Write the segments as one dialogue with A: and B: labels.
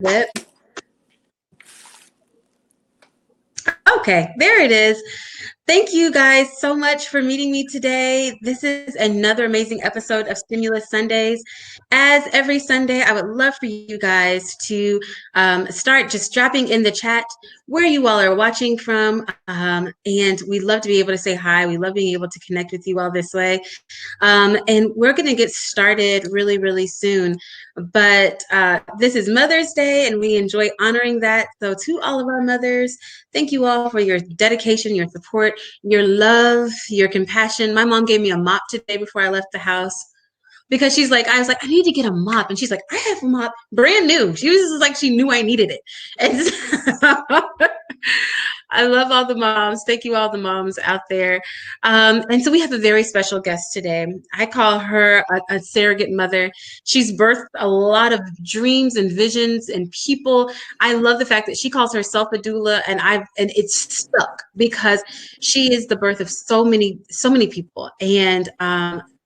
A: Yep. Okay, there it is. Thank you guys so much for meeting me today. This is another amazing episode of Stimulus Sundays. As every Sunday, I would love for you guys to start just dropping in the chat where you all are watching from. And we love to be able to say hi. We love being able to connect with you all this way. And we're going to get started really, really soon. But this is Mother's Day, and we enjoy honoring that. So, to all of our mothers, thank you all for your dedication, your support, your love, your compassion. My mom gave me a mop today before I left the house because she's like, I was like, I need to get a mop. And she's like, I have a mop, brand new. She was just like, she knew I needed it. And so I love all the moms. Thank you, all the moms out there. And so we have a very special guest today. I call her a surrogate mother. She's birthed a lot of dreams and visions and people. I love the fact that she calls herself a doula, and it's stuck because she is the birth of so many people. And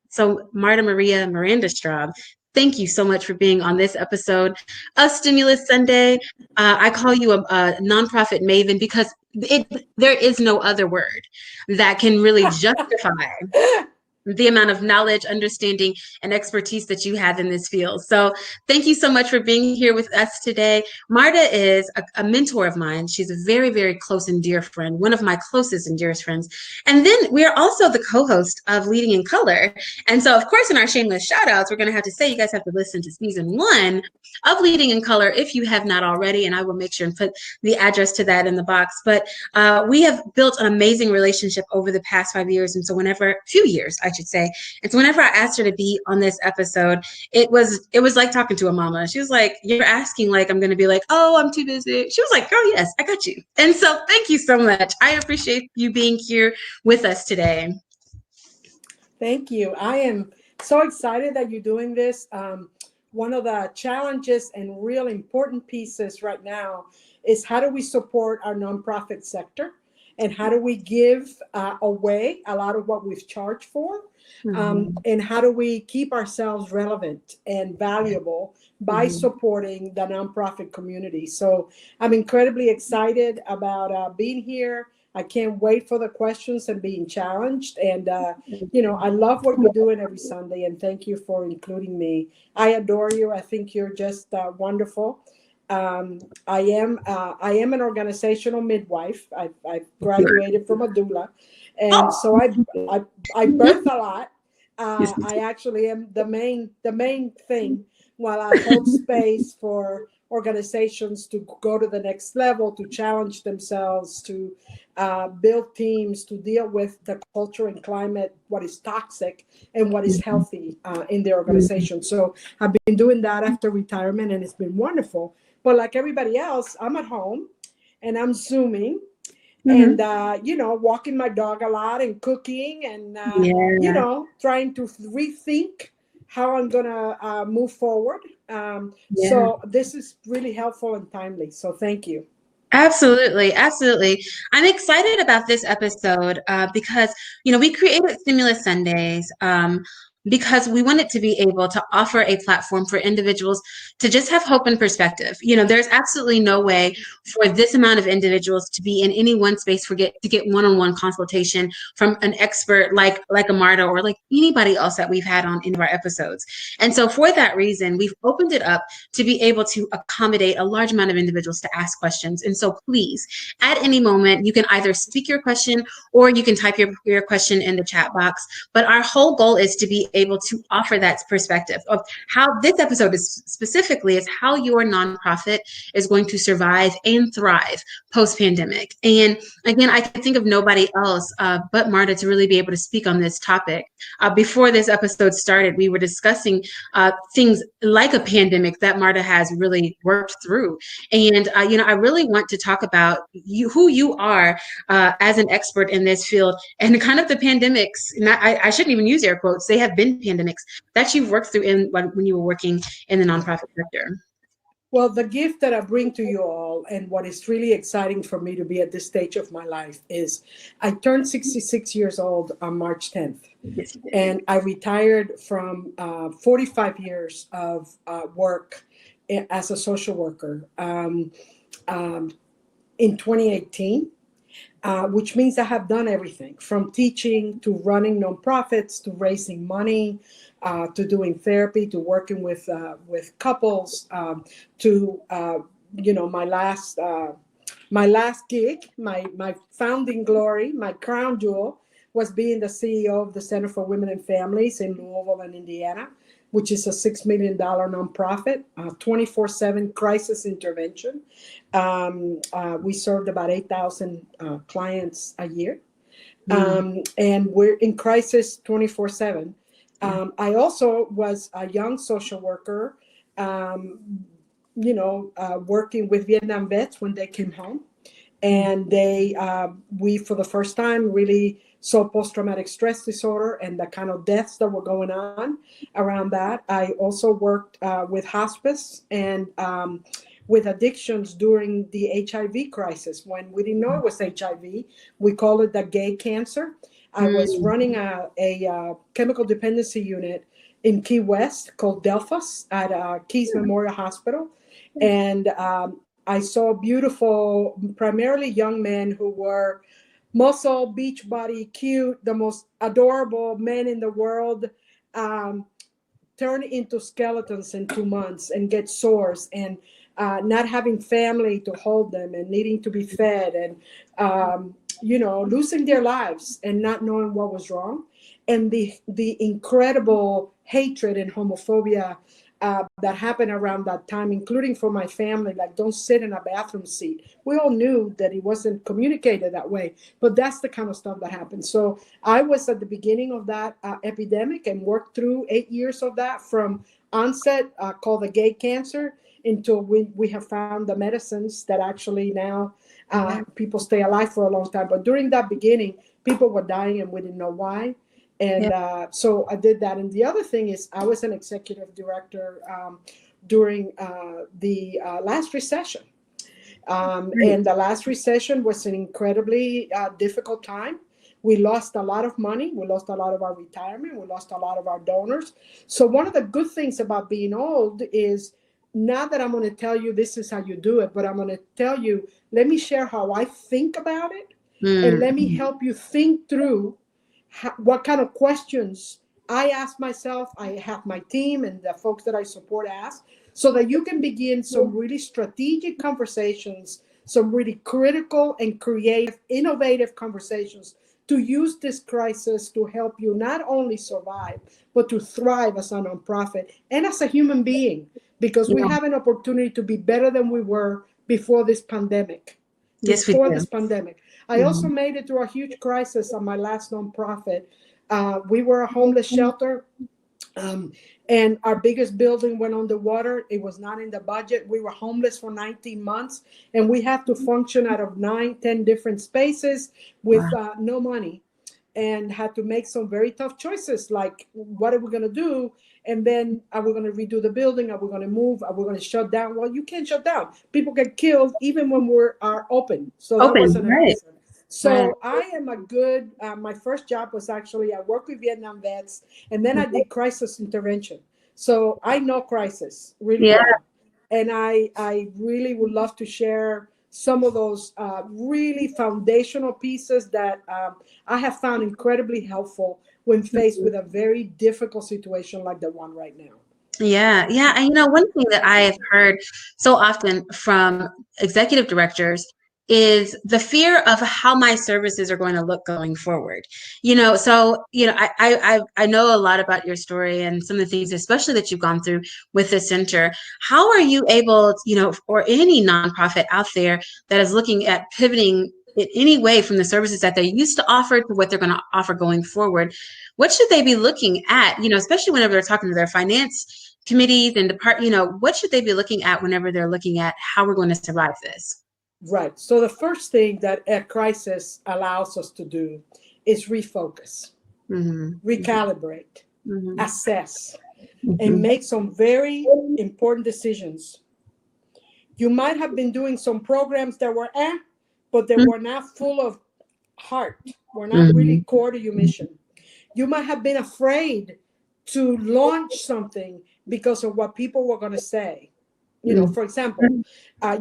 A: so Marta Miranda Straub, thank you so much for being on this episode of Stimulus Sunday. I call you a nonprofit maven because there is no other word that can really justify the amount of knowledge, understanding, and expertise that you have in this field. So thank you so much for being here with us today. Marta is a mentor of mine. She's a very, very close and dear friend, one of my closest and dearest friends. And then we are also the co-host of Leading in Color. And so, of course, in our shameless shout outs, we're going to have to say you guys have to listen to season 1 of Leading in Color if you have not already. And I will make sure and put the address to that in the box. But we have built an amazing relationship over the past 5 years. And so few years, I should say. And so whenever I asked her to be on this episode, it was like talking to a mama. She was like, you're asking like I'm going to be like, oh, I'm too busy. She was like, oh, yes, I got you. And so thank you so much. I appreciate you being here with us today.
B: Thank you. I am so excited that you're doing this. One of the challenges and real important pieces right now is how do we support our nonprofit sector, and how do we give away a lot of what we've charged for, and how do we keep ourselves relevant and valuable by supporting the nonprofit community. So I'm incredibly excited about being here. I can't wait for the questions and being challenged. And, I love what you're doing every Sunday, and thank you for including me. I adore you. I think you're just wonderful. I am an organizational midwife. I graduated from a doula, and so I birth a lot. I actually am the main thing while I hold space for organizations to go to the next level, to challenge themselves, to build teams, to deal with the culture and climate, what is toxic and what is healthy in their organization. So I've been doing that after retirement, and it's been wonderful. But like everybody else, I'm at home and I'm Zooming and, walking my dog a lot and cooking and, trying to rethink how I'm going to move forward. So this is really helpful and timely. So thank you.
A: Absolutely. Absolutely. I'm excited about this episode because, we created Stimulus Sundays because we wanted to be able to offer a platform for individuals to just have hope and perspective. There's absolutely no way for this amount of individuals to be in any one space to get one-on-one consultation from an expert like a Marta or like anybody else that we've had on any of our episodes. And so for that reason, we've opened it up to be able to accommodate a large amount of individuals to ask questions. And so please, at any moment, you can either speak your question or you can type your question in the chat box. But our whole goal is to be able to offer that perspective of how this episode specifically is how your nonprofit is going to survive and thrive post-pandemic. And again, I can think of nobody else but Marta to really be able to speak on this topic. Before this episode started, we were discussing things like a pandemic that Marta has really worked through. And, I really want to talk about who you are as an expert in this field and kind of the pandemics. I shouldn't even use air quotes. They have been pandemics that you've worked through when you were working in the nonprofit sector.
B: Well, the gift that I bring to you all, and what is really exciting for me to be at this stage of my life, is I turned 66 years old on March 10th. And I retired from 45 years of work as a social worker in 2018. Which means I have done everything from teaching to running nonprofits to raising money to doing therapy to working with couples to my last gig, my founding glory, my crown jewel was being the CEO of the Center for Women and Families in Louisville and Indiana, which is a $6 million nonprofit, 24/7 crisis intervention. We served about 8,000 clients a year. And we're in crisis 24/7. I also was a young social worker, working with Vietnam vets when they came home. And we, for the first time, really saw post-traumatic stress disorder and the kind of deaths that were going on around that. I also worked with hospice and with addictions during the HIV crisis. When we didn't know it was HIV, we called it the gay cancer. I was running a chemical dependency unit in Key West called Delphos at Keys Memorial Hospital. And I saw beautiful, primarily young men who were muscle, beach body, cute, the most adorable men in the world, turn into skeletons in 2 months and get sores and not having family to hold them and needing to be fed and, losing their lives and not knowing what was wrong. And the incredible hatred and homophobia that happened around that time, including for my family, like don't sit in a bathroom seat. We all knew that it wasn't communicated that way, but that's the kind of stuff that happened. So I was at the beginning of that epidemic and worked through 8 years of that from onset, called the gay cancer, until we have found the medicines that actually now people stay alive for a long time. But during that beginning, people were dying and we didn't know why. And so I did that. And the other thing is I was an executive director during the last recession. And the last recession was an incredibly difficult time. We lost a lot of money. We lost a lot of our retirement. We lost a lot of our donors. So one of the good things about being old is not that I'm going to tell you this is how you do it, but I'm going to tell you, let me share how I think about it. And let me help you think through what kind of questions I ask myself, I have my team and the folks that I support ask, so that you can begin some really strategic conversations, some really critical and creative, innovative conversations to use this crisis to help you not only survive, but to thrive as a nonprofit and as a human being, because we have an opportunity to be better than we were before this pandemic.
A: Yes, we do.
B: I also made it through a huge crisis on my last nonprofit. We were a homeless shelter, and our biggest building went underwater. It was not in the budget. We were homeless for 19 months, and we had to function out of 9-10 different spaces with no money, and had to make some very tough choices, like what are we going to do? And then are we going to redo the building? Are we going to move? Are we going to shut down? Well, you can't shut down. People get killed even when we are open. So that wasn't an option. So I am a good, my first job was actually, I worked with Vietnam vets, and then I did crisis intervention. So I know crisis really well. And I really would love to share some of those really foundational pieces that I have found incredibly helpful when faced with a very difficult situation like the one right now.
A: Yeah. And one thing that I have heard so often from executive directors is the fear of how my services are going to look going forward. I know a lot about your story and some of the things, especially that you've gone through with the center. How are you able, or any nonprofit out there that is looking at pivoting in any way from the services that they used to offer to what they're going to offer going forward? What should they be looking at, especially whenever they're talking to their finance committees and what should they be looking at whenever they're looking at how we're going to survive this?
B: Right. So the first thing that a crisis allows us to do is refocus, recalibrate, assess, and make some very important decisions. You might have been doing some programs that were but they were not full of heart, were not really core to your mission. You might have been afraid to launch something because of what people were going to say. For example,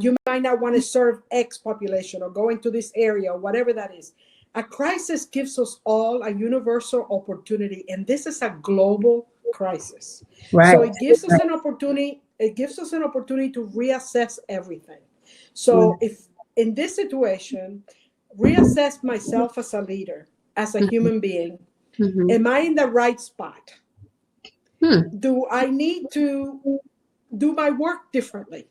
B: you might not want to serve X population or go into this area or whatever that is. A crisis gives us all a universal opportunity, and this is a global crisis.
A: Right.
B: So it gives us an opportunity. It gives us an opportunity to reassess everything. So if in this situation, reassess myself as a leader, as a human being, am I in the right spot? Do I need to do my work differently?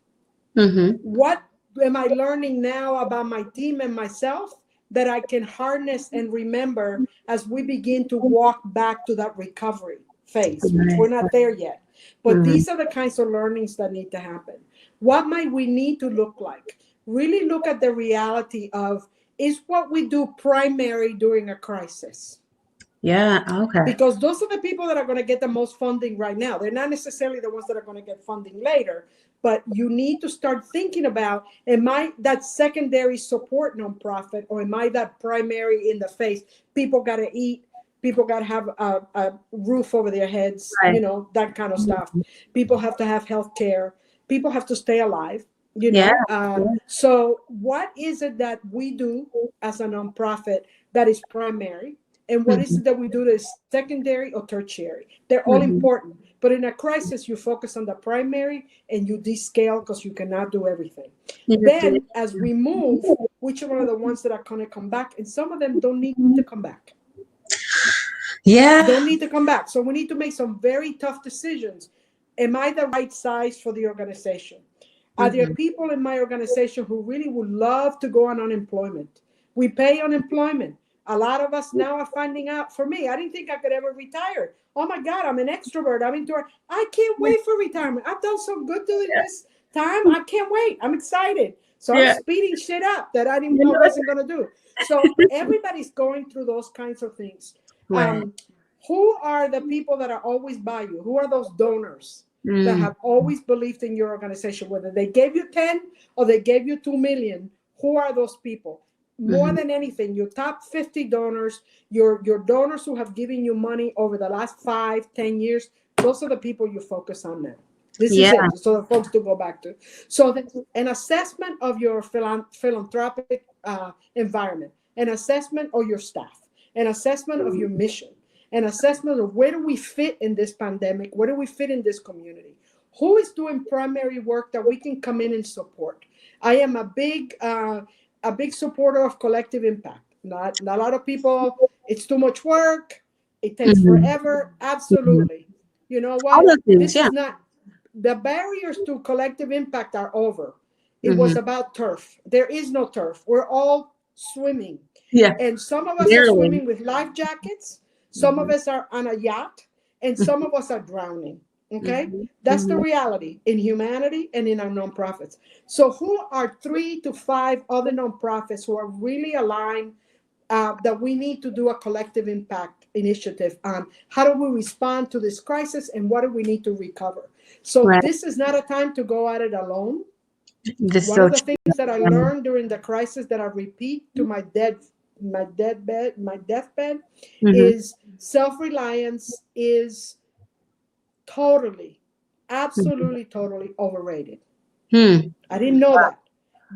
B: What am I learning now about my team and myself that I can harness and remember as we begin to walk back to that recovery phase, which we're not there yet. But these are the kinds of learnings that need to happen. What might we need to look like? Really look at the reality of, is what we do primary during a crisis?
A: Yeah. Okay.
B: Because those are the people that are going to get the most funding right now. They're not necessarily the ones that are going to get funding later, but you need to start thinking about, am I that secondary support nonprofit, or am I that primary in the face? People got to eat. People got to have a roof over their heads,
A: Right.
B: That kind of stuff. People have to have health care. People have to stay alive,
A: Yeah.
B: So what is it that we do as a nonprofit that is primary? And what is it that we do that is secondary or tertiary? They're all important. But in a crisis, you focus on the primary and you descale because you cannot do everything. Then as we move, which are one of the ones that are going to come back? And some of them don't need to come back.
A: Yeah.
B: Don't need to come back. So we need to make some very tough decisions. Am I the right size for the organization? Are there people in my organization who really would love to go on unemployment? We pay unemployment. A lot of us now are finding out. For me, I didn't think I could ever retire. Oh my God, I'm an extrovert. I'm into it. I can't wait for retirement. I've done so good during this time. I can't wait. I'm excited. So I'm speeding shit up that I didn't know I wasn't going to do. So everybody's going through those kinds of things. Who are the people that are always by you? Who are those donors that have always believed in your organization? Whether they gave you 10 or they gave you 2 million, who are those people? More than anything, your top 50 donors, your donors who have given you money over the last 5-10 years, those are the people you focus on now. This is it. So the folks to go back to. So an assessment of your philanthropic environment, an assessment of your staff, an assessment of your mission, an assessment of where do we fit in this pandemic, where do we fit in this community, who is doing primary work that we can come in and support. I am a big supporter of collective impact. Not a lot of people, it's too much work, it takes forever. Absolutely. You know what? This is not, the barriers to collective impact are over. It was about turf. There is no turf. We're all swimming. And some of us are swimming with life jackets. Some of us are on a yacht, and some of us are drowning. Okay, that's the reality in humanity and in our nonprofits. So who are 3 to 5 other nonprofits who are really aligned that we need to do a collective impact initiative on how do we respond to this crisis and what do we need to recover? So this is not a time to go at it alone. One of the things that I learned during the crisis that I repeat to my deathbed is self-reliance is totally, absolutely, totally overrated. I didn't know that.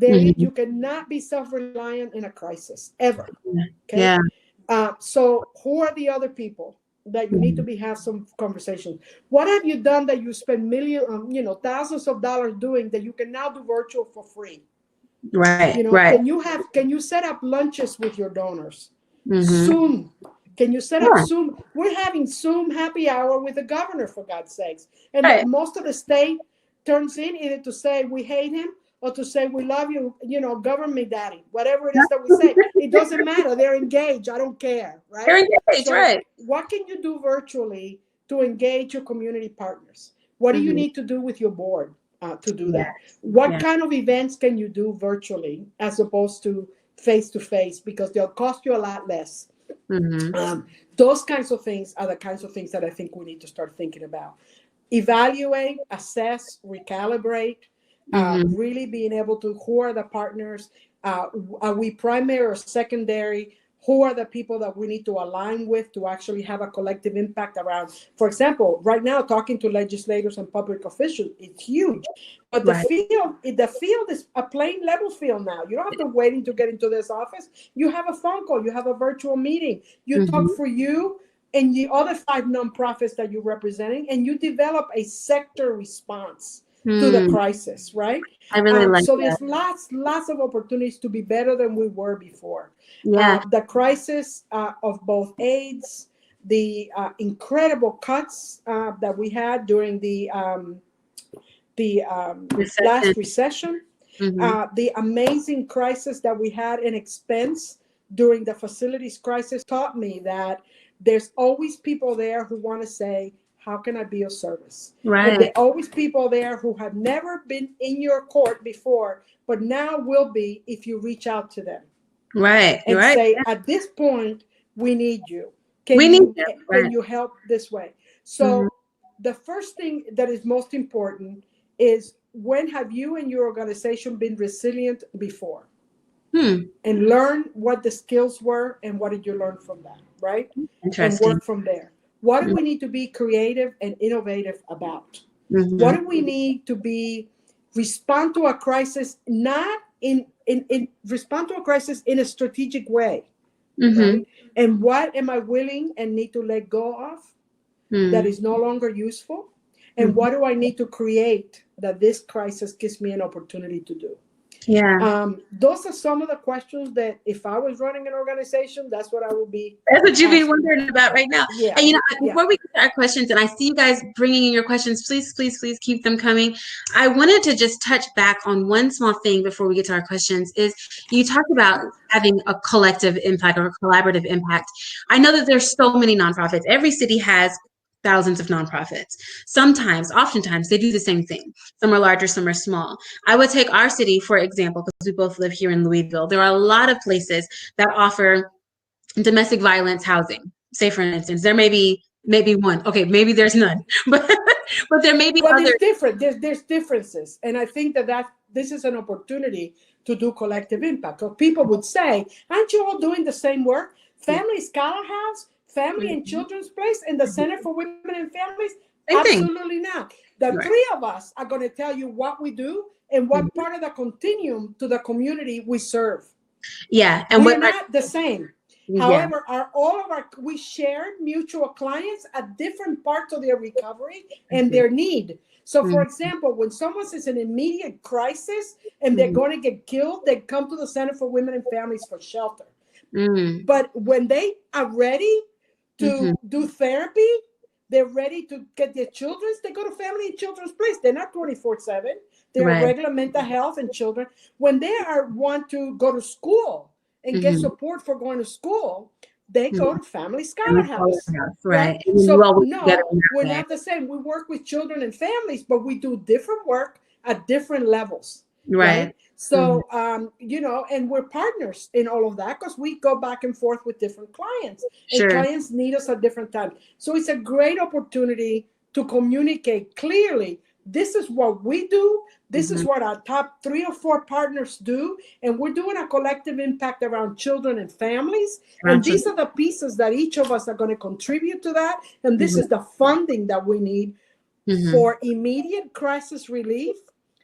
B: You cannot be self-reliant in a crisis, ever. Okay. So who are the other people that you need to have some conversations? What have you done that you spend thousands of dollars doing that you can now do virtual for free? Can you set up lunches with your donors? Zoom. Can you set up Zoom? We're having Zoom happy hour with the governor, for God's sakes. And most of the state turns in either to say we hate him or to say we love you, govern me, daddy. Whatever it is that we say, it doesn't matter. They're engaged. I don't care, right?
A: They're engaged,
B: so what can you do virtually to engage your community partners? What do you need to do with your board to do that? What kind of events can you do virtually as opposed to face-to-face, because they'll cost you a lot less? Those kinds of things are the kinds of things that I think we need to start thinking about. Evaluate, assess, recalibrate, really being able to, who are the partners? Are we primary or secondary? who are the people that we need to align with to actually have a collective impact around. For example, right now, talking to legislators and public officials, it's huge. But
A: Right.
B: the field is a plain level field now. You don't have to waiting to get into this office. You have a phone call, you have a virtual meeting, you talk for you and the other 5 nonprofits that you're representing, and you develop a sector response to the crisis, right?
A: I really like
B: So
A: that.
B: there's lots of opportunities to be better than we were before.
A: Yeah.
B: The crisis of both AIDS, the incredible cuts that we had during the
A: Recession.
B: last recession,
A: Mm-hmm.
B: the amazing crisis that we had in expense during the facilities crisis taught me that there's always people there who want to say, how can I be of service? And there
A: Right.
B: are always people there who have never been in your court before, but now will be if you reach out to them
A: Right. You're
B: and
A: right.
B: say, at this point, we need you.
A: We need it.
B: Can
A: Right.
B: you help this way?
A: Mm-hmm.
B: So the first thing that is most important is, when have you and your organization been resilient before? And learn what the skills were and what did you learn from that, right? And
A: Interesting.
B: work from there. What do we need to be creative and innovative about? What
A: Mm-hmm.
B: do we need to be respond to a crisis, not in respond to a crisis in a strategic way,
A: Mm-hmm.
B: right? And what am I willing and need to let go of that is no longer useful? And
A: Mm-hmm.
B: what do I need to create that this crisis gives me an opportunity to do?
A: Yeah.
B: Those are some of the questions that if I was running an organization, that's what I would be
A: That's what you'd be
B: asking.
A: wondering about right now.
B: Yeah,
A: And
B: yeah.
A: before we get to our questions, and I see you guys bringing in your questions, please, please, please keep them coming. I wanted to just touch back on one small thing before we get to our questions. Is you talked about having a collective impact or a collaborative impact. I know that there's so many nonprofits. Every city has thousands of nonprofits. Oftentimes, they do the same thing. Some are larger, some are small. I would take our city, for example, because we both live here in Louisville. There are a lot of places that offer domestic violence housing. Say, for instance, there may be maybe one. Okay, maybe there's none, but there may be
B: Well,
A: others.
B: there's differences, and I think that this is an opportunity to do collective impact. So people would say, "Aren't you all doing the same work?
A: Yeah.
B: Family Scholar House, Family and Children's Place, and the Center for Women and Families."
A: Same thing.
B: Absolutely not. The
A: Right.
B: 3 of us are going to tell you what we do and what part of the continuum to the community we serve.
A: Yeah, and
B: We're not the same.
A: yeah.
B: However, we shared mutual clients at different parts of their recovery and their need. So, for example, when someone is in immediate crisis and they're going to get killed, they come to the Center for Women and Families for shelter. But when they are ready to do therapy, they're ready to get their children, they go to Family and Children's Place. They're not 24/7. They're
A: Right.
B: regular mental health and children. When they want to go to school and get support for going to school, they go to Family Scholar House.
A: Right. And you
B: So
A: all work together
B: no,
A: in that
B: we're
A: way.
B: not the same. We work with children and families, but we do different work at different levels.
A: Right.
B: So, and we're partners in all of that because we go back and forth with different clients, and
A: Sure.
B: clients need us at different times. So it's a great opportunity to communicate clearly. This is what we do. This is what our top 3 or 4 partners do. And we're doing a collective impact around children and families. And these are the pieces that each of us are going to contribute to that. And this is the funding that we need for immediate crisis relief,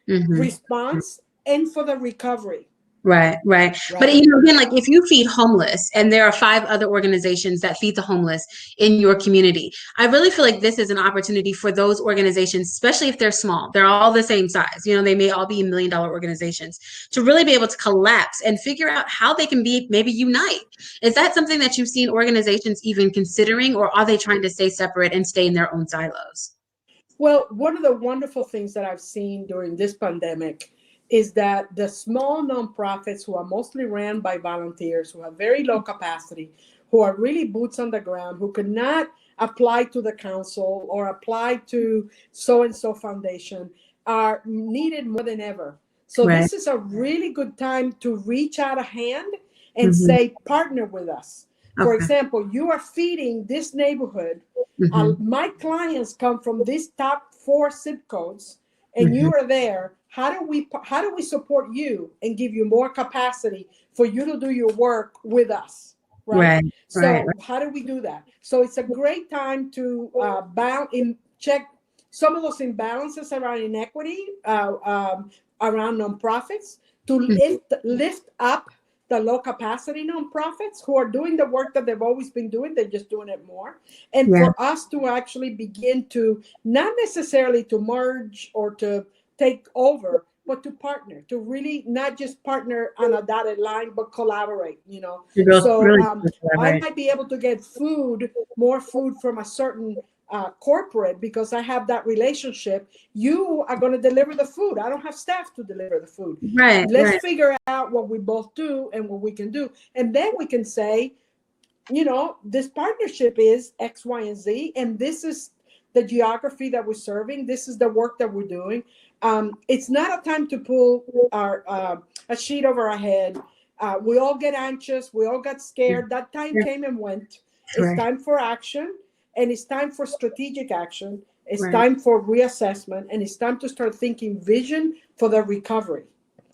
B: response, and for the recovery.
A: Right. But again, like if you feed homeless and there are 5 other organizations that feed the homeless in your community, I really feel like this is an opportunity for those organizations, especially if they're small, they're all the same size, they may all be $1 million organizations, to really be able to collapse and figure out how they can be maybe unite. Is that something that you've seen organizations even considering, or are they trying to stay separate and stay in their own silos?
B: Well, one of the wonderful things that I've seen during this pandemic is that the small nonprofits, who are mostly ran by volunteers, who have very low capacity, who are really boots on the ground, who could not apply to the council or apply to so-and-so foundation, are needed more than ever. So this is a really good time to reach out a hand and say, partner with us. For example, you are feeding this neighborhood. My clients come from these top 4 zip codes, and you are there. How do we support you and give you more capacity for you to do your work with us? right?
A: Right. Right.
B: So how do we do that? So it's a great time to check some of those imbalances around inequity, around nonprofits, to lift up the low capacity nonprofits who are doing the work that they've always been doing. They're just doing it more. And
A: Yeah.
B: for us to actually begin to, not necessarily to merge or to take over, but to partner, to really not just partner on a dotted line, but collaborate,
A: You both
B: So
A: really
B: I
A: collaborate.
B: might be able to get more food from a certain corporate because I have that relationship. You are going to deliver the food. I don't have staff to deliver the food.
A: Right.
B: Let's
A: Right.
B: figure out what we both do and what we can do. And then we can say, this partnership is X, Y, and Z, and this is the geography that we're serving. This is the work that we're doing. It's not a time to pull a sheet over our head. We all get anxious. We all got
A: Yeah.
B: scared. That time
A: Yeah.
B: came and went.
A: That's
B: It's
A: right.
B: time for action, and it's time for strategic action. It's
A: Right.
B: time for reassessment, and it's time to start thinking vision for the recovery.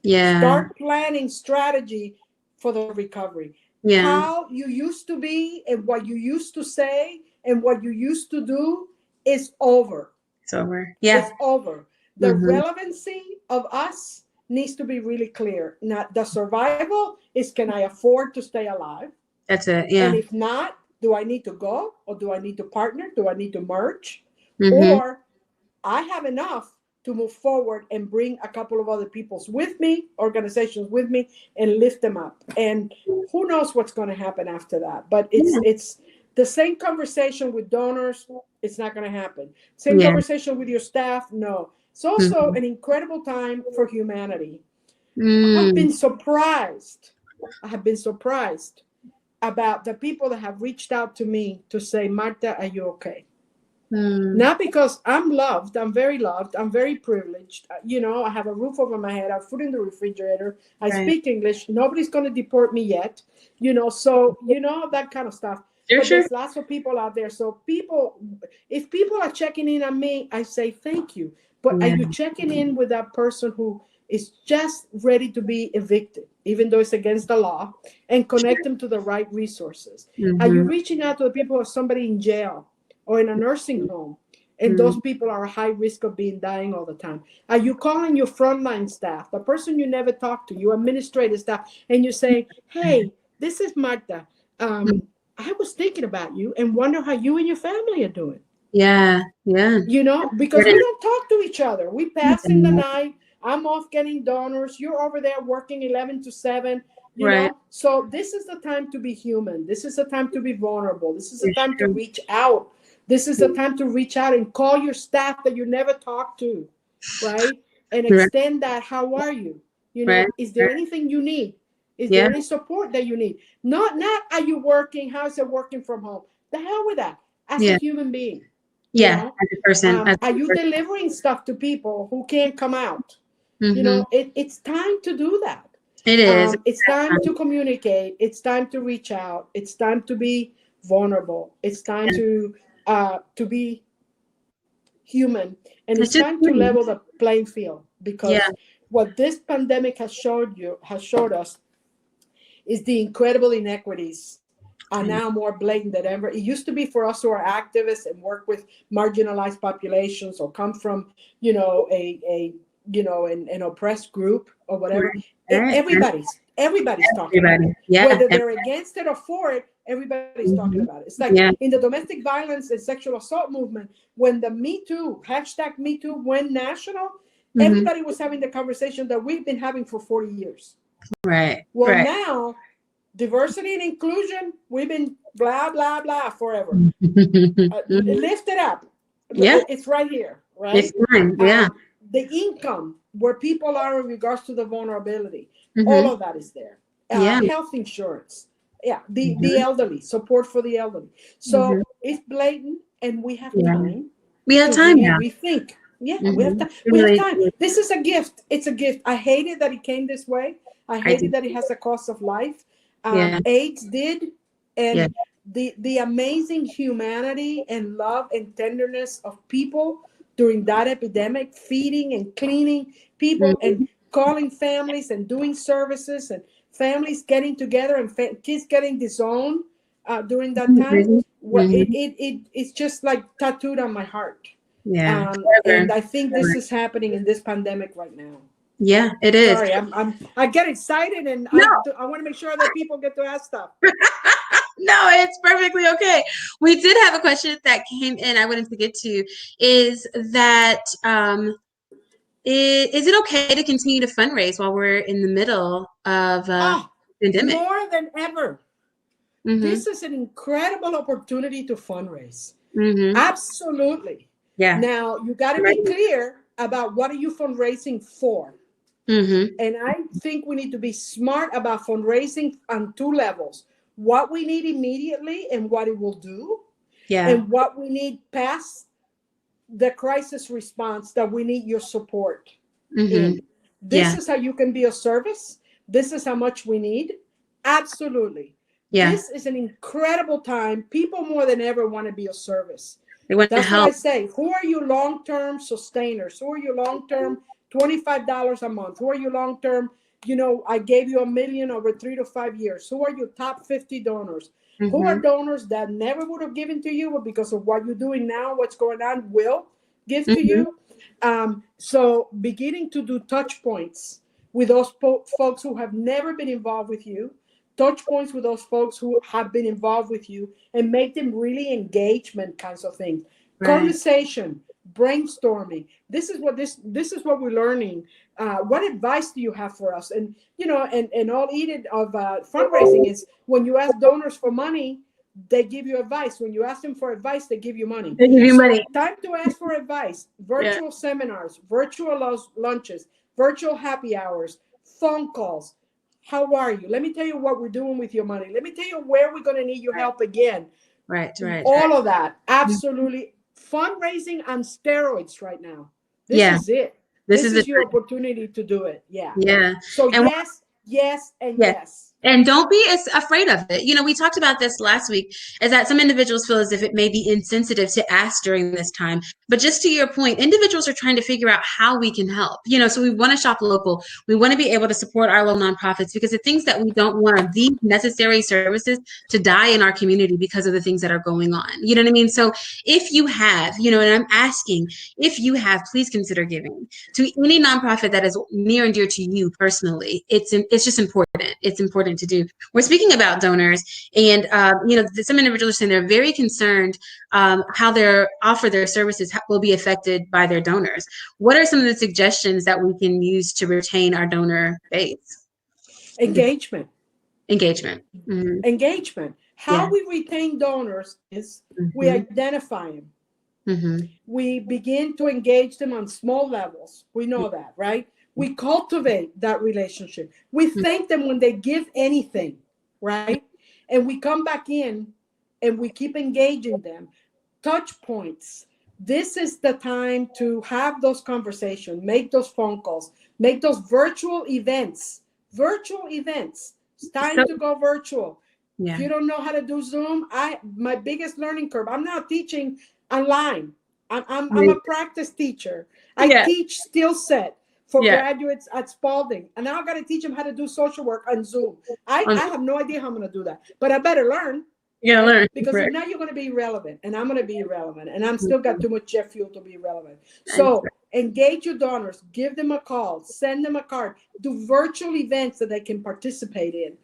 A: Yeah.
B: Start planning strategy for the recovery.
A: Yeah.
B: How you used to be and what you used to say and what you used to do is over.
A: It's over. Yeah.
B: It's over. The
A: Mm-hmm.
B: relevancy of us needs to be really clear. Not the survival is, can I afford to stay alive?
A: That's it.
B: And
A: Yeah.
B: if not, do I need to go, or do I need to partner? Do I need to merge?
A: Mm-hmm.
B: Or I have enough to move forward and bring a couple of other people's with me, organizations with me, and lift them up. And who knows what's going to happen after that? But
A: Yeah.
B: it's the same conversation with donors. It's not going to happen. Same
A: Yeah.
B: conversation with your staff. No. It's also
A: Mm-hmm.
B: an incredible time for humanity. I've
A: Mm.
B: been surprised. I have been surprised about the people that have reached out to me to say, Marta, are you okay?
A: Mm.
B: Not because I'm loved, I'm very loved, I'm very privileged. I have a roof over my head, I have food in the refrigerator, I
A: Right.
B: speak English, nobody's going to deport me yet, that kind of stuff.
A: Sure.
B: But
A: Sure.
B: there's lots of people out there. So if people are checking in on me, I say thank you. But are
A: Yeah.
B: you checking in with that person who is just ready to be evicted, even though it's against the law, and connect them to the right resources? Are you
A: Mm-hmm.
B: reaching out to the people who have somebody in jail or in a nursing home, and
A: Mm.
B: those people are a high risk of dying all the time? Are you calling your frontline staff, the person you never talk to, your administrative staff, and you're saying, hey, this is Marta.
A: Mm.
B: I was thinking about you and wonder how you and your family are doing.
A: Yeah. Yeah.
B: Because we don't talk to each other. We pass in the
A: Yeah.
B: night. I'm off getting donors. You're over there working 11 to 7,
A: Right.
B: So this is the time to be human. This is the time to be vulnerable. This is the
A: For
B: time to
A: sure.
B: reach out. This is the time to reach out and call your staff that you never talk to, right? And
A: Right.
B: extend that. How are you?
A: Right.
B: Is there
A: Right.
B: anything you need? Is
A: Yeah.
B: there any support that you need? Not are you working? How is it working from home? The hell with that. As a
A: Yeah.
B: human being, you
A: Yeah.
B: know,
A: As a person. As
B: are
A: a
B: you
A: person.
B: delivering stuff to people who can't come out?
A: Mm-hmm.
B: It's time to do that.
A: It is.
B: It's time to communicate. It's time to reach out. It's time to be vulnerable. It's time to be human, and
A: It's
B: it's
A: just
B: time to
A: human.
B: level the playing field,
A: Yeah.
B: because what this pandemic has showed us is the incredible inequities are
A: I know.
B: now more blatant than ever. It used to be for us who are activists and work with marginalized populations or come from, an oppressed group or whatever.
A: Right. Right. Right.
B: Everybody's talking about
A: Everybody.
B: it.
A: Yeah.
B: Whether they're against it or for it, everybody's talking
A: Mm-hmm.
B: about it. It's like
A: Yeah.
B: in the domestic violence and sexual assault movement, when the Me Too, hashtag Me Too went national,
A: Mm-hmm.
B: everybody was having the conversation that we've been having for 40 years.
A: Right.
B: Well,
A: Right.
B: now diversity and inclusion, we've been blah, blah, blah forever.
A: Mm-hmm.
B: Lift it up.
A: Yeah.
B: It's right here,
A: It's
B: right?
A: fine. Yeah.
B: The income, where people are in regards to the vulnerability, all
A: Mm-hmm.
B: of that is there.
A: Yeah.
B: Health insurance. Yeah, the
A: Mm-hmm.
B: elderly, support for the elderly.
A: Mm-hmm.
B: So it's blatant, and we have
A: Yeah.
B: time
A: We have
B: to
A: time
B: really
A: now.
B: rethink. Yeah, we have
A: Mm-hmm.
B: time. We have
A: Really,
B: time. This is a gift. It's a gift. I hated that it came this way. I
A: I do.
B: hated that it has a cost of life.
A: Yeah.
B: AIDS did,
A: Yeah.
B: and the amazing humanity and love and tenderness of people during that epidemic, feeding and cleaning people
A: Mm-hmm.
B: and calling families and doing services and families getting together and kids getting disowned during that time. It's just like tattooed on my heart.
A: Yeah.
B: And I think this is happening in this pandemic right now.
A: Yeah, it is.
B: Sorry, I get excited and
A: No.
B: I want to make sure that people get to ask stuff.
A: No, it's perfectly okay. We did have a question that came in I wanted to get to, is that is it okay to continue to fundraise while we're in the middle of pandemic?
B: More than ever. This is an incredible opportunity to fundraise. Absolutely.
A: Yeah.
B: Now, you got to be clear about what are you fundraising for. And I think we need to be smart about fundraising on two levels. What we need immediately and what it will do.
A: Yeah.
B: And what we need past the crisis response that we need your support in. This is how you can be of service. This is how much we need. Absolutely. Yeah. This is an incredible time. People more than ever want to be of service.
A: They want
B: That's
A: to help.
B: what I say. Who are you long-term sustainers? Who are you long-term $25 a month? Who are you long-term? I gave you $1 million over 3 to 5 years. Who are your top 50 donors? Who are donors that never would have given to you, but because of what you're doing now, what's going on, will give to you? So beginning to do touch points with those folks who have never been involved with you, touch points with those folks who have been involved with you, and make them really engagement kinds of things. Right. Conversation, brainstorming. This is what we're learning. What advice do you have for us? And and all needed of fundraising is when you ask donors for money, they give you advice. When you ask them for advice, they give you money.
A: They give you money.
B: Time to ask for advice. Virtual seminars, virtual lunches, virtual happy hours, phone calls. How are you? Let me tell you what we're doing with your money. Let me tell you where we're going to need your help again.
A: Right.
B: All of that. Absolutely. Fundraising on steroids right now. This is it. This is your opportunity to do it. Yeah. So yes, and yes.
A: And don't be as afraid of it. We talked about this last week, is that some individuals feel as if it may be insensitive to ask during this time. But just to your point, individuals are trying to figure out how we can help. So we want to shop local. We want to be able to support our local nonprofits, because the things that we don't want, these necessary services, to die in our community because of the things that are going on. You know what I mean? So if you have, and I'm asking, if you have, please consider giving to any nonprofit that is near and dear to you personally. It's just important. It's important to do. We're speaking about donors, and some individuals are saying they're very concerned how their services will be affected by their donors. What are some of the suggestions that we can use to retain our donor base?
B: Engagement. How we retain donors is we identify them. We begin to engage them on small levels. We know that, right? We cultivate that relationship. We thank them when they give anything, right? And we come back in and we keep engaging them. Touch points. This is the time to have those conversations, make those phone calls, make those virtual events. It's time to go virtual. If you don't know how to do Zoom, my biggest learning curve, I'm now teaching online. I'm a practice teacher. I teach skill set for graduates at Spalding. And now I got to teach them how to do social work on Zoom. I have no idea how I'm going to do that, but I better learn. Because now you're going to be relevant, and I'm going to be irrelevant, and I'm still got too much jet fuel to be relevant. So engage your donors, give them a call, send them a card, do virtual events that they can participate in,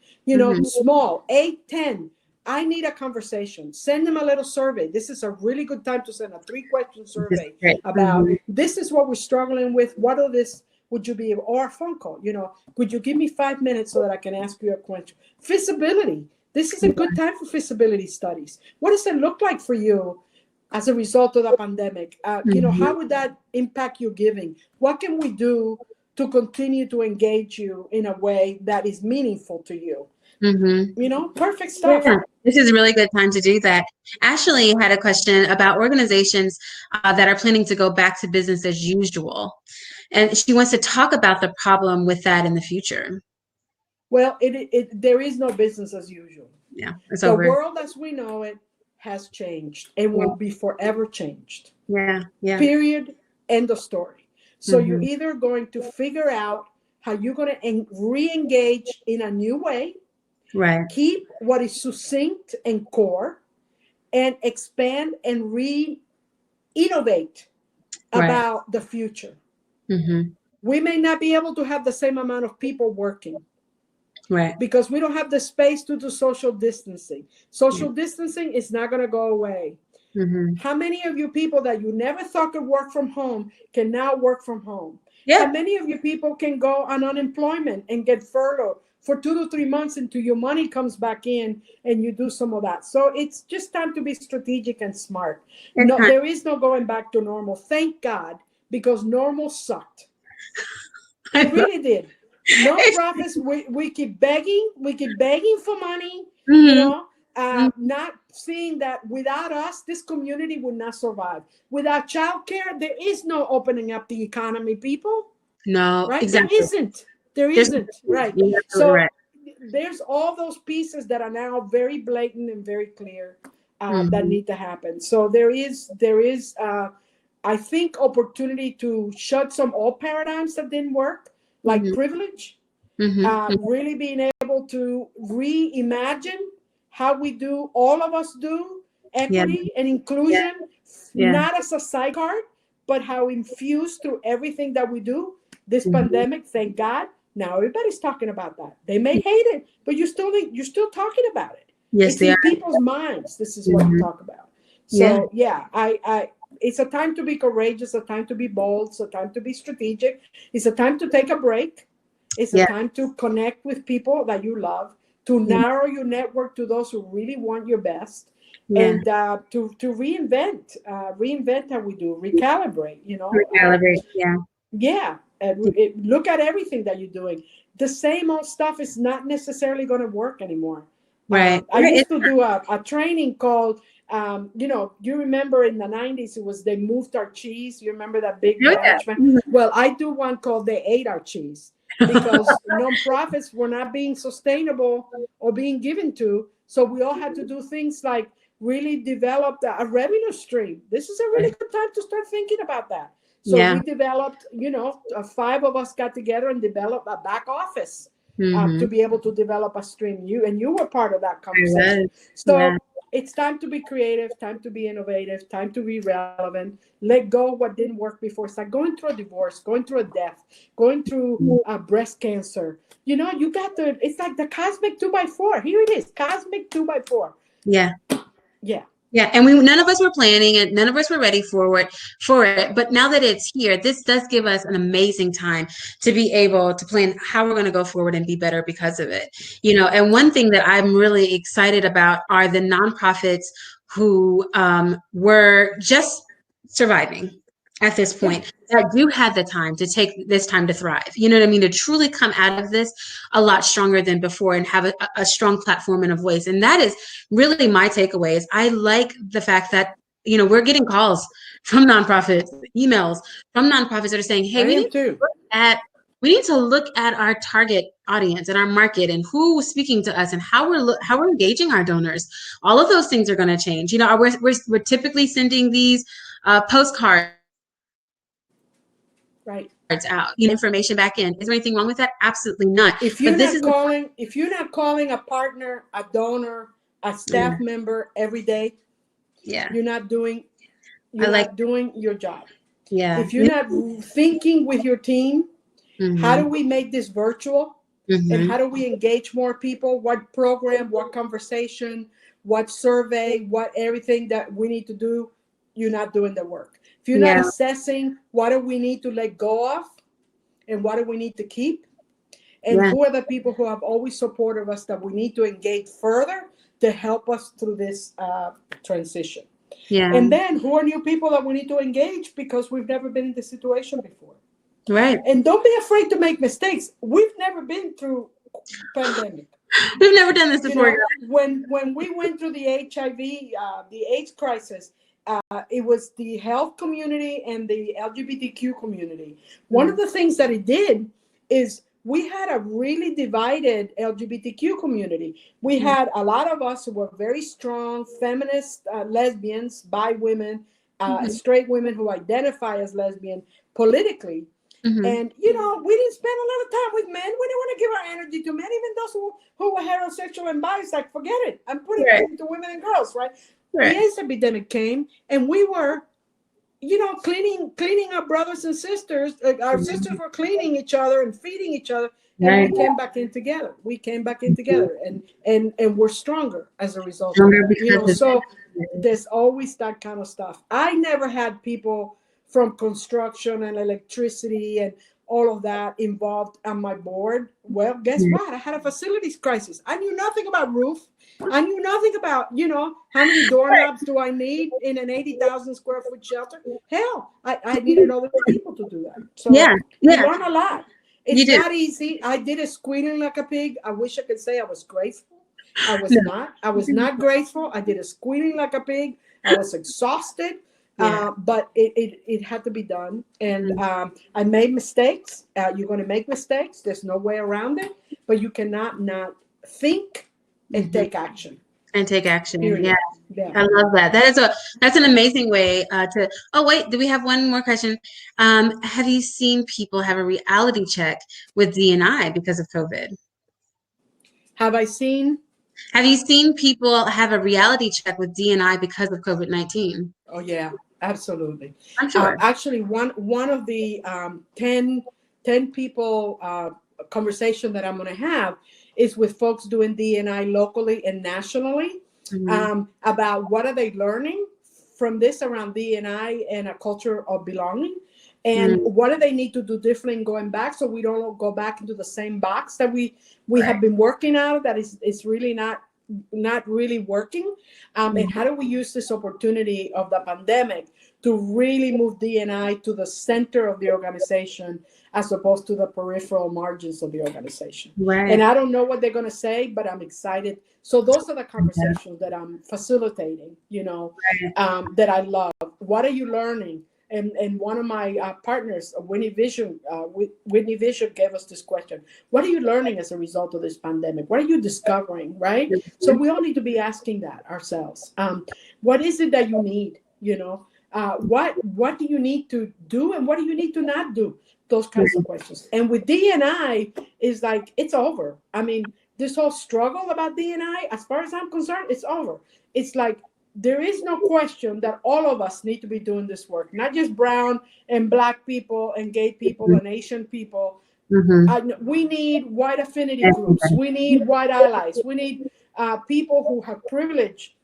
B: small, 8, 10. I need a conversation. Send them a little survey. This is a really good time to send a 3-question survey about this is what we're struggling with. What are this? Would you be, or a phone call? Could you give me 5 minutes so that I can ask you a question? Feasibility. This is a good time for feasibility studies. What does it look like for you as a result of the pandemic? How would that impact your giving? What can we do to continue to engage you in a way that is meaningful to you? Perfect stuff.
A: This is a really good time to do that. Ashley had a question about organizations that are planning to go back to business as usual. And she wants to talk about the problem with that in the future.
B: Well, there is no business as usual.
A: Yeah,
B: the world as we know it has changed and will be forever changed.
A: Yeah.
B: Period. End of story. So you're either going to figure out how you're going to re-engage in a new way,
A: Right.
B: keep what is succinct and core, and expand and re-innovate
A: Right.
B: about the future.
A: Mm-hmm.
B: We may not be able to have the same amount of people working
A: Right.
B: because we don't have the space to do social distancing. Social distancing is not going to go away.
A: Mm-hmm.
B: How many of you people that you never thought could work from home can now work from home? How
A: Yeah.
B: many of you people can go on unemployment and get furloughed for 2 to 3 months until your money comes back in and you do some of that? So it's just time to be strategic and smart.
A: It's
B: No,
A: time.
B: there is no going back to normal. Thank God, because normal sucked. It really did. Nonprofits, we keep begging, for money,
A: Mm-hmm.
B: not seeing that without us, this community would not survive. Without childcare, there is no opening up the economy, people,
A: No,
B: right? There
A: exactly.
B: isn't. There
A: There's,
B: isn't, right?
A: you're absolutely
B: So
A: right.
B: there's all those pieces that are now very blatant and very clear that
A: Mm-hmm.
B: need to happen. So I think, opportunity to shut some old paradigms that didn't work, like
A: Mm-hmm.
B: privilege,
A: Mm-hmm.
B: really being able to reimagine how we do, all of us do,
A: Yeah.
B: equity and
A: Yeah.
B: inclusion,
A: Yeah.
B: not as a sidecar, but how infused through everything that we do. This
A: Mm-hmm.
B: pandemic, thank God, now everybody's talking about that. They may hate it, but you're still talking about it.
A: Yes,
B: It's
A: they
B: in
A: are.
B: people's minds. This is what you
A: Mm-hmm.
B: talk about.
A: Yeah.
B: So yeah, I it's a time to be courageous, a time to be bold, it's a time to be strategic. It's a time to take a break. It's a
A: Yeah.
B: time to connect with people that you love, to
A: Yeah.
B: narrow your network to those who really want your best,
A: Yeah.
B: and to reinvent how we do, recalibrate.
A: Recalibrate. Yeah.
B: Yeah, look at everything that you're doing. The same old stuff is not necessarily going to work anymore.
A: Right.
B: I
A: Right.
B: used to do a training called, you remember in the 90s, it was they moved our cheese. You remember that big
A: Oh, yeah.
B: management?
A: Mhm.
B: Well, I do one called they ate our cheese because nonprofits were not being sustainable or being given to. So we all had to do things like really develop a revenue stream. This is a really good time to start thinking about that. So
A: Yeah.
B: we developed, five of us got together and developed a back office
A: Mm-hmm.
B: to be able to develop a stream. You were part of that
A: I
B: conversation.
A: was. Yeah.
B: So it's time to be creative, time to be innovative, time to be relevant. Let go of what didn't work before. It's like going through a divorce, going through a death, going through breast cancer. You got it's like the cosmic 2x4. Here it is, cosmic 2x4.
A: Yeah.
B: Yeah.
A: Yeah, and none of us were planning it, none of us were ready for it. But now that it's here, this does give us an amazing time to be able to plan how we're going to go forward and be better because of it. And one thing that I'm really excited about are the nonprofits who were just surviving at this
B: Yeah.
A: point, that do have the time to take this time to thrive. You know what I mean? To truly come out of this a lot stronger than before and have a strong platform and a voice. And that is really my takeaway. Is I like the fact that, we're getting calls from nonprofits, emails from nonprofits that are saying, hey,
B: I am too.
A: we need to look at our target audience and our market and who's speaking to us and how we're engaging our donors. All of those things are going to change. We're typically sending these postcards
B: Right.
A: out, information back in. Is there anything wrong with that? Absolutely not.
B: If
A: But
B: you're
A: this
B: not
A: is
B: calling a partner, a donor, a staff member every day,
A: yeah.
B: you're not doing
A: I like
B: your job.
A: yeah.
B: If you're not thinking with your team, how do
A: Mm-hmm.
B: we make this virtual? And
A: Mm-hmm.
B: how do we engage more people? What program, what conversation, what survey, what everything that we need to do? You're not doing the work. If you're not
A: Yeah.
B: assessing what do we need to let go of and what do we need to keep, and
A: Yeah.
B: who are the people who have always supported us that we need to engage further to help us through this transition.
A: Yeah.
B: And then who are new people that we need to engage because we've never been in this situation before.
A: Right.
B: And don't be afraid to make mistakes. We've never been through pandemic.
A: We've never done this before.
B: When we went through the HIV, the AIDS crisis, it was the health community and the LGBTQ community. One of the things that it did is we had a really divided LGBTQ community. We had a lot of us who were very strong feminist lesbians, bi women, straight women who identify as lesbian politically.
A: Mm-hmm.
B: And, we didn't spend a lot of time with men. We didn't want to give our energy to men, even those who were heterosexual and bi. It's like, forget it. I'm putting it
A: Right.
B: into women and girls, right? The
A: Right.
B: AIDS epidemic came, and we were, cleaning our brothers and sisters. Our sisters were cleaning each other and feeding each other, and we
A: Right.
B: came back in together. We came back in together, and we're stronger as a result of
A: Stronger
B: that.
A: because
B: So there's always that kind of stuff. I never had people from construction and electricity and all of that involved on my board. Well, guess what? I had a facilities crisis. I knew nothing about roof. I knew nothing about, how many doorknobs do I need in an 80,000 square foot shelter? Hell, I needed other people to do that. So
A: yeah,
B: you
A: yeah,
B: learn a lot.
A: you
B: It's
A: do.
B: not easy. I did it squealing like a pig. I wish I could say I was grateful. I was
A: No.
B: not. I was not grateful. I did it squealing like a pig. I was exhausted.
A: Yeah.
B: But it had to be done. And I made mistakes. You're going to make mistakes. There's no way around it. But you cannot not think and take action.
A: And take action.
B: Period.
A: Yeah.
B: Yeah.
A: I love that. That's an amazing way to. Oh wait, do we have one more question? Have you seen people have a reality check with D&I because of COVID?
B: Have I seen?
A: Have you seen people have a reality check with D&I because of COVID-19?
B: Oh yeah, absolutely.
A: I'm sure.
B: Actually, one of the 10 people conversation that I'm going to have is with folks doing D&I locally and nationally, about what are they learning from this around D&I and a culture of belonging, and what do they need to do differently in going back, so we don't go back into the same box that we have been working out of, that is really not really working. And how do we use this opportunity of the pandemic to really move D&I to the center of the organization as opposed to the peripheral margins of the organization?
A: Right.
B: And I don't know what they're going to say, but I'm excited. So those are the conversations that I'm facilitating, that I love. What are you learning? And one of my partners, Whitney Vision gave us this question. What are you learning as a result of this pandemic? What are you discovering, right? So we all need to be asking that ourselves. What is it that you need? What do you need to do, and what do you need to not do? Those kinds of questions. And with D&I, is like, it's over. I mean, this whole struggle about D&I, as far as I'm concerned, it's over. It's like, there is no question that all of us need to be doing this work, not just brown and black people and gay people and Asian people. We need white affinity groups. We need white allies. We need people who have privilege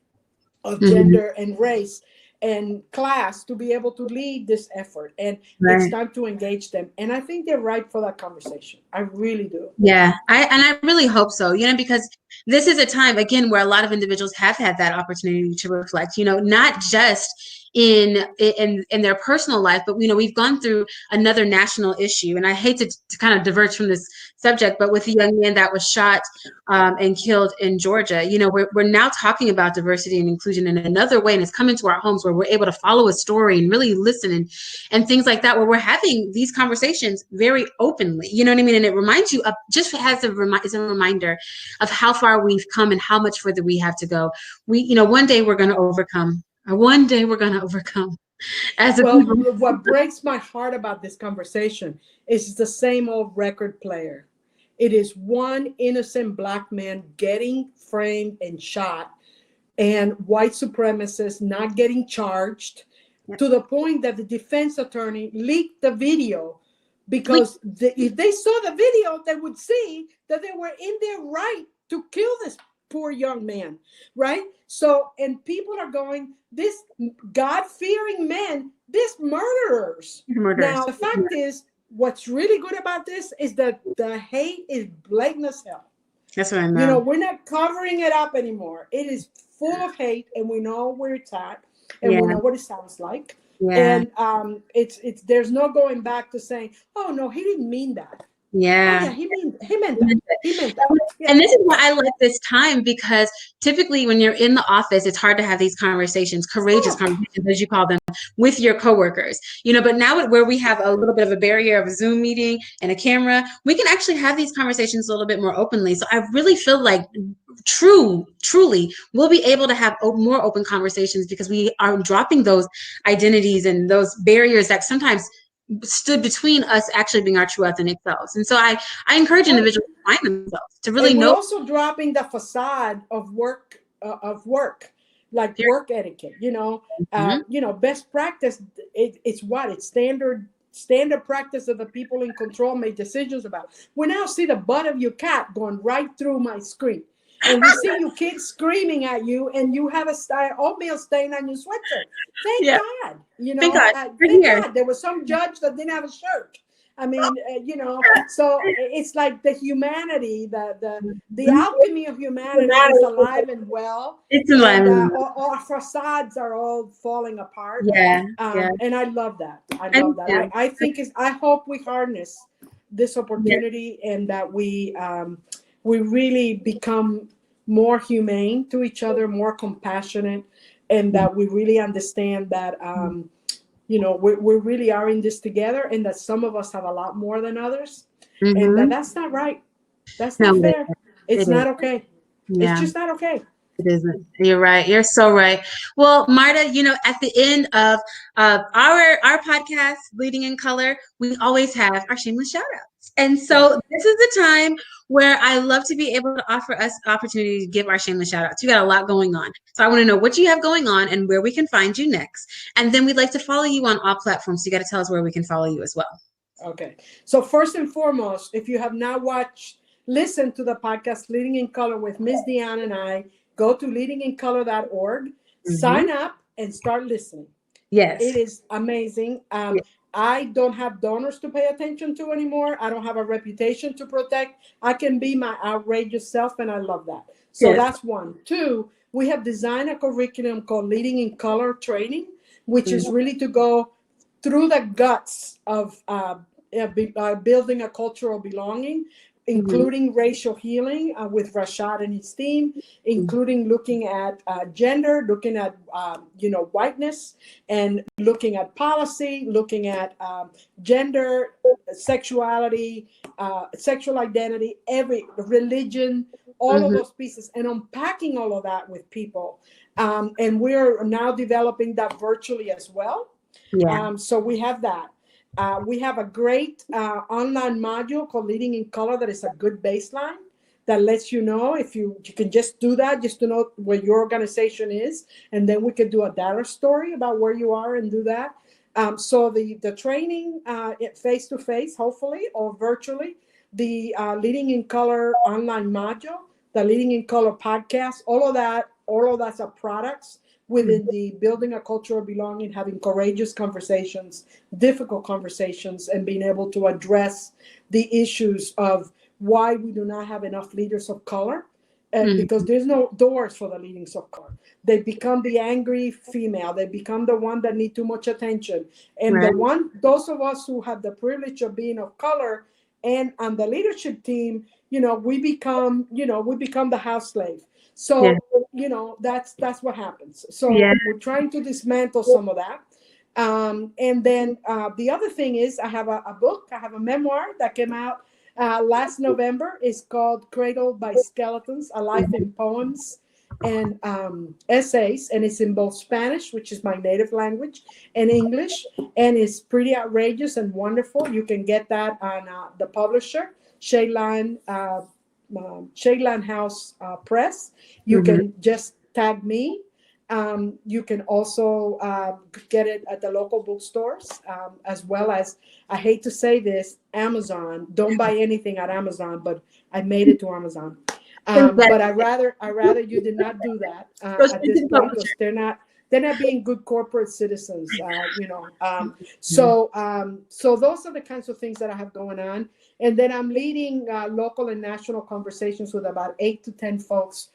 B: of gender and race and class to be able to lead this effort. And it's time to engage them. And I think they're ripe for that conversation. I really do.
A: Yeah, I really hope so, because this is a time, again, where a lot of individuals have had that opportunity to reflect, not just in their personal life, but, we've gone through another national issue. And I hate to kind of diverge from this subject, but with the young man that was shot and killed in Georgia, we're now talking about diversity and inclusion in another way. And it's come into our homes where we're able to follow a story and really listen and things like that, where we're having these conversations very openly, you know what I mean? And it reminds you of, just as a reminder of how far we've come and how much further we have to go. One day we're going to overcome. One day we're going to overcome.
B: Well, what breaks my heart about this conversation is the same old record player. It is one innocent black man getting framed and shot, and white supremacists not getting charged, to the point that the defense attorney leaked the video, because if they saw the video, they would see that they were in their right to kill this poor young man, right? So, and people are going, this God-fearing men, these murderers. Now, the fact is, what's really good about this is that the hate is blatant as hell.
A: That's what I know.
B: We're not covering it up anymore. It is full of hate, and we know where it's at, and we know what it sounds like. And it's there's no going back to saying, oh no, he didn't mean that.
A: Yeah.
B: Oh, yeah, he meant that. He meant that. Yeah.
A: And this is why I like this time, because typically when you're in the office, it's hard to have these conversations, courageous conversations, as you call them, with your coworkers. But now where we have a little bit of a barrier of a Zoom meeting and a camera, we can actually have these conversations a little bit more openly. So I really feel like truly, we'll be able to have more open conversations, because we are dropping those identities and those barriers that sometimes stood between us actually being our true authentic selves. And so I encourage
B: Right.
A: individuals to find themselves, to really
B: And we're
A: know.
B: also dropping the facade of work, like work etiquette.
A: Mhm.
B: Best practice. It's what it's standard practice that the people in control make decisions about. We now see the butt of your cat going right through my screen, and we see you kids screaming at you, and you have a oatmeal stain on your sweatshirt. Thank
A: Yeah.
B: God,
A: Thank God. We're
B: thank
A: here.
B: God there was some judge that didn't have a shirt. I mean, so it's like the humanity, the
A: Mhm.
B: alchemy of humanity is alive and well,
A: It's
B: and
A: alignment.
B: our facades are all falling apart.
A: Yeah. Yeah.
B: And I love that. I
A: I
B: love
A: do
B: that.
A: too.
B: I think I hope we harness this
A: Yeah.
B: opportunity, and that we really become more humane to each other, more compassionate, and that we really understand that we really are in this together, and that some of us have a lot more than others, and
A: Mm-hmm.
B: that's not right. That's
A: No,
B: not fair.
A: it
B: It's
A: is.
B: not okay. It's
A: Yeah.
B: just not okay.
A: It isn't. You're right. You're so right. Well, Marta, at the end of our podcast, Bleeding in Color, we always have our shameless shout outs. And
B: Right.
A: so this is the time where I love to be able to offer us the opportunity to give our shameless shout outs. You got a lot going on. So I want to know what you have going on and where we can find you next. And then we'd like to follow you on all platforms. So you got to tell us where we can follow you as well.
B: Okay. So first and foremost, if you have not listened to the podcast Leading in Color with Miss Deanna and I, go to leadingincolor.org,
A: Mm-hmm.
B: sign up, and start listening. It
A: Yes.
B: is amazing.
A: Yeah.
B: I don't have donors to pay attention to anymore. I don't have a reputation to protect. I can be my outrageous self, and I love that. So
A: Yes.
B: that's one. Two, we have designed a curriculum called Leading in Color Training, which is
A: Mm-hmm.
B: really to go through the guts of building a cultural belonging,
A: Mm-hmm.
B: including racial healing with Rashad and his team, including looking at gender, looking at whiteness, and looking at policy, looking at gender, sexuality, sexual identity, every religion, all of
A: Mm-hmm.
B: those pieces, and unpacking all of that with people. And we're now developing that virtually as well.
A: Yeah.
B: So we have that. We have a great online module called Leading in Color that is a good baseline that lets you know if you can just do that, just to know where your organization is. And then we could do a data story about where you are and do that. So the training face to face, hopefully, or virtually, the Leading in Color online module, the Leading in Color podcast, all of that's are products within the building a culture of belonging, having courageous conversations, difficult conversations, and being able to address the issues of why we do not have enough leaders of color. Because
A: Mm-hmm.
B: there's no doors for the leaders of color. They become the angry female. They become the one that need too much attention. And
A: Right.
B: those of us who have the privilege of being of color and on the leadership team, we become the house slave.
A: Yeah.
B: So that's what happens.
A: Yeah.
B: So we're trying to dismantle some of that. And then the other thing is I have a book, I have a memoir that came out last November. It's called Cradled by Skeletons, A Life in Poems and Essays. And it's in both Spanish, which is my native language, and English. And it's pretty outrageous and wonderful. You can get that on the publisher, Shaylan House Press. You
A: Mm-hmm.
B: can just tag me. You can also get it at the local bookstores, as well as, I hate to say this, Amazon. Don't buy anything at Amazon, but I made it to Amazon. But I rather you did not do that
A: Go
B: at
A: straight to
B: this
A: the
B: point,
A: publisher.
B: because they're not being good corporate citizens.
A: Mhm.
B: So those are the kinds of things that I have going on. And then I'm leading local and national conversations with about 8 to 10 folks,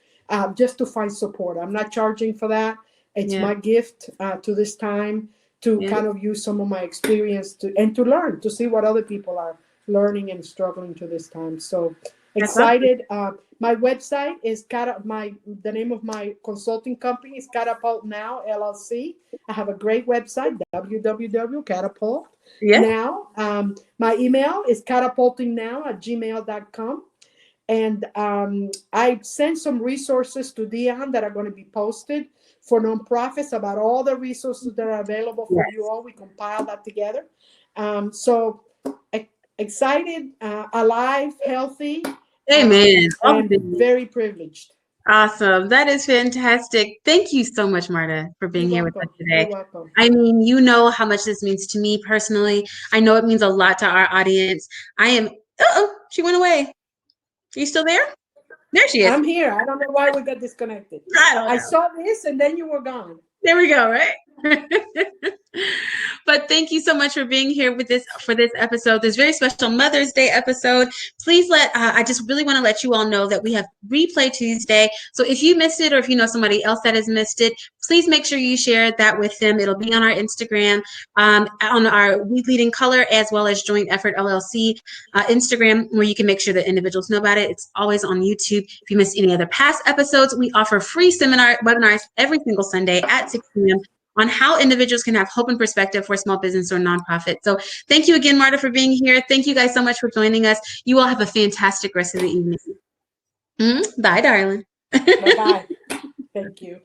B: just to find support. I'm not charging for that. It's
A: Yeah.
B: my gift to this time to
A: Yeah.
B: kind of use some of my experience to learn, to see what other people are learning and struggling to this time. So
A: That's awesome.
B: excited. My website is the name of my consulting company is Catapult Now LLC. I have a great website, www.catapult
A: Yeah.
B: now. My email is catapultingnow@gmail.com. And I sent some resources to Dion that are going to be posted for nonprofits about all the resources that are available for you
A: Yes.
B: all. We compile that together. So excited, alive, healthy,
A: Amen. All the
B: and
A: things.
B: very privileged.
A: Awesome. That is fantastic. Thank you so much, Marta, for being
B: You're
A: here with us
B: welcome. You're
A: today.
B: welcome.
A: I mean, you know how much this means to me personally. I know it means a lot to our audience. I am, she went away. Are you still there? There she is.
B: I'm here. I don't know why we got disconnected.
A: I don't
B: I
A: know.
B: saw this and then you were gone.
A: There we go, right? But thank you so much for being here with this for this episode, this very special Mother's Day episode. Please I just really want to let you all know that we have Replay Tuesday. So if you missed it or if you know somebody else that has missed it, please make sure you share that with them. It'll be on our Instagram, on our We Lead in Color, as well as Joint Effort LLC Instagram, where you can make sure that individuals know about it. It's always on YouTube. If you missed any other past episodes, we offer free webinars every single Sunday at 6 p.m. on how individuals can have hope and perspective for small business or nonprofit. So thank you again, Marta, for being here. Thank you guys so much for joining us. You all have a fantastic rest of the evening. Bye, darling.
B: Bye-bye. Thank you.